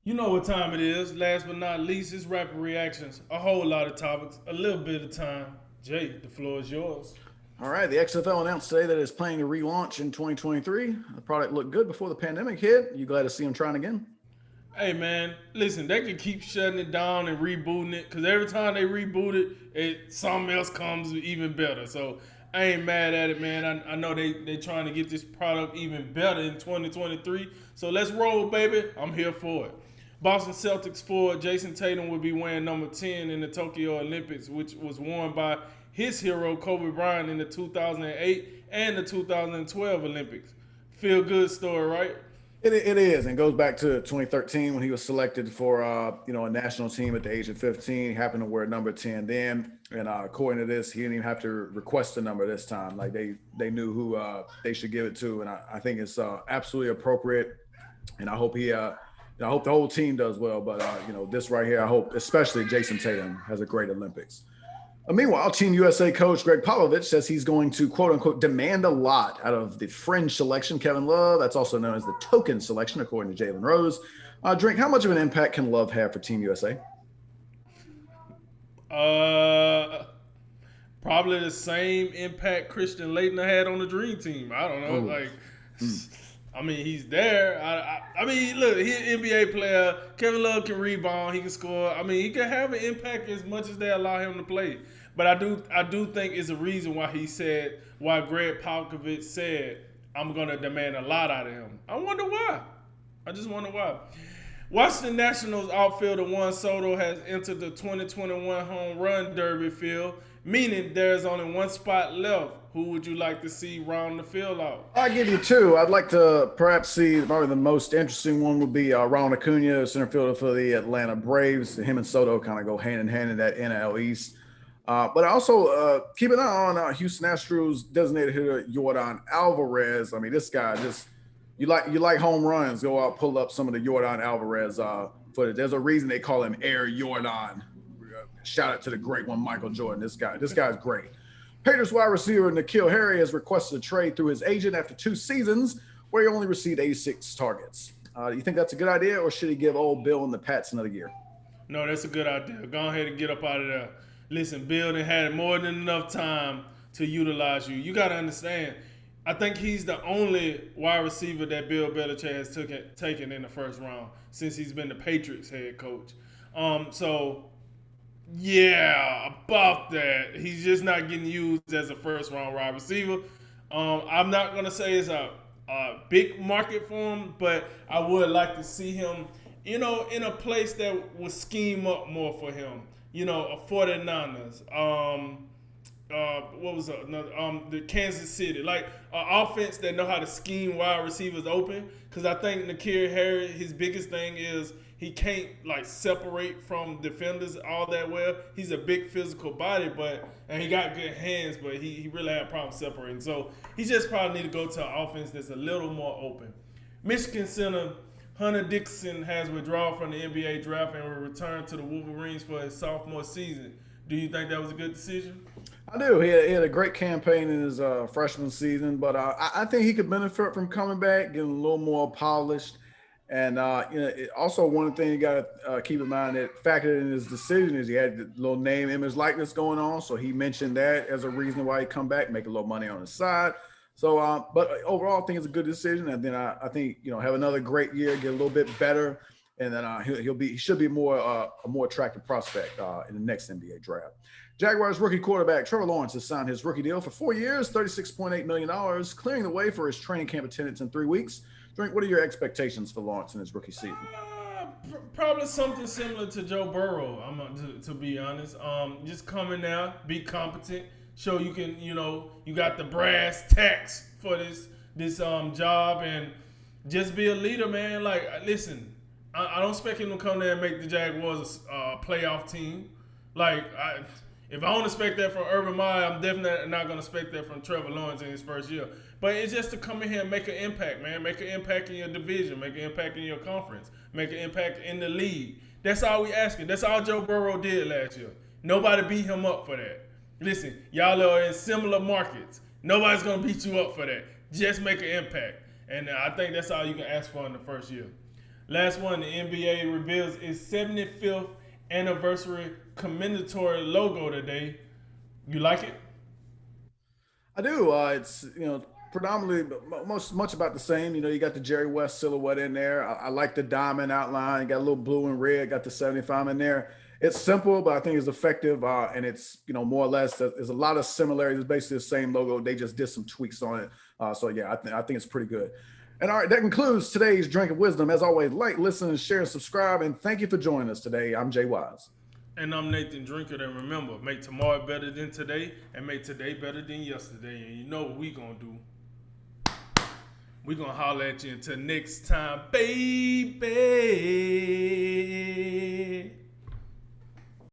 You know what time it is. Last but not least, it's rapid reactions. A whole lot of topics, a little bit of time. Jay, the floor is yours. All right, the XFL announced today that it's planning to relaunch in 2023. The product looked good before the pandemic hit. You glad to see them trying again? Hey man, listen, they can keep shutting it down and rebooting it because every time they reboot something else comes even better. So I ain't mad at it, man. I know they trying to get this product even better in 2023. So let's roll, baby. I'm here for it. Boston Celtics forward Jason Tatum will be wearing number 10 in the Tokyo Olympics, which was worn by his hero Kobe Bryant in the 2008 and the 2012 Olympics. Feel good story, right? It is, and goes back to 2013 when he was selected for a national team at the age of 15. He happened to wear number 10 then, and according to this, he didn't even have to request the number this time. Like they knew who they should give it to, and I think it's absolutely appropriate. And I hope I hope the whole team does well. But this right here, I hope especially Jason Tatum has a great Olympics. Meanwhile, Team USA coach Greg Popovich says he's going to, quote unquote, demand a lot out of the fringe selection, Kevin Love. That's also known as the token selection, according to Jalen Rose. Drink, how much of an impact can Love have for Team USA? Uh, Probably the same impact Christian Laettner had on the Dream Team. I don't know. Oh, Like, I mean, he's there. I mean, look, he's an NBA player. Kevin Love can rebound. He can score. I mean, he can have an impact as much as they allow him to play. But I do think it's a reason why Greg Popovich said, I'm going to demand a lot out of him. I wonder why. I just wonder why. Washington Nationals outfielder Juan Soto has entered the 2021 home run derby field, meaning there's only one spot left. Who would you like to see round the field out? I'll give you two. I'd like to perhaps see probably the most interesting one would be Ronald Acuna, center fielder for the Atlanta Braves. Him and Soto kind of go hand in hand in that NL East. But also keep an eye on Houston Astros designated hitter Yordan Alvarez. I mean, this guy just you like home runs. Go out, pull up some of the Yordan Alvarez footage. There's a reason they call him Air Yordan. Shout out to the great one, Michael Jordan. This guy's great. Patriots wide receiver N'Keal Harry has requested a trade through his agent after 2 seasons where he only received 86 targets. You think that's a good idea, or should he give old Bill and the Pats another year? No, that's a good idea. Go ahead and get up out of there. Listen, Bill done had more than enough time to utilize you. You got to understand, I think he's the only wide receiver that Bill Belichick has taken in the first round since he's been the Patriots head coach. So yeah, about that. He's just not getting used as a first round wide receiver. I'm not gonna say it's a big market for him, but I would like to see him, in a place that would scheme up more for him. A 49ers. What was another? The Kansas City, like an offense that know how to scheme wide receivers open. Because I think N'Keal Harry, his biggest thing is he can't like separate from defenders all that well. He's a big physical body, and he got good hands, but he really had problems separating. So he just probably need to go to an offense that's a little more open. Michigan center Hunter Dickinson has withdrawn from the NBA draft and will return to the Wolverines for his sophomore season. Do you think that was a good decision? I do. He had a great campaign in his freshman season, but I think he could benefit from coming back, getting a little more polished. And also one thing you got to keep in mind that factored in his decision is he had the little name, image, likeness going on. So he mentioned that as a reason why he come back, make a little money on the side. So, but overall, I think it's a good decision. And then I think have another great year, get a little bit better, and then he should be a more attractive prospect in the next NBA draft. Jaguars rookie quarterback Trevor Lawrence has signed his rookie deal for 4 years, $36.8 million, clearing the way for his training camp attendance in 3 weeks. Drink, what are your expectations for Lawrence in his rookie season? Probably something similar to Joe Burrow. To be honest. Just come in there, be competent, show you can. You got the brass tacks for this job, and just be a leader, man. Like, listen, I don't expect him to come there and make the Jaguars a playoff team. Like, if I don't expect that from Urban Meyer, I'm definitely not going to expect that from Trevor Lawrence in his first year. But it's just to come in here and make an impact, man. Make an impact in your division. Make an impact in your conference. Make an impact in the league. That's all we asking. That's all Joe Burrow did last year. Nobody beat him up for that. Listen, y'all are in similar markets. Nobody's going to beat you up for that. Just make an impact. And I think that's all you can ask for in the first year. Last one, the NBA reveals its 75th anniversary commendatory logo today. You like it? I do. It's predominantly much about the same. You got the Jerry West silhouette in there. I like the diamond outline. You got a little blue and red. Got the 75 in there. It's simple, but I think it's effective. And it's more or less there's a lot of similarities. It's basically the same logo. They just did some tweaks on it. So yeah, I think it's pretty good. And all right, that concludes today's Drink of Wisdom. As always, like, listen, share, and subscribe. And thank you for joining us today. I'm Jay Wise. And I'm Nathan Drinker. And remember, make tomorrow better than today and make today better than yesterday. And you know what we going to do. We going to holler at you until next time, baby.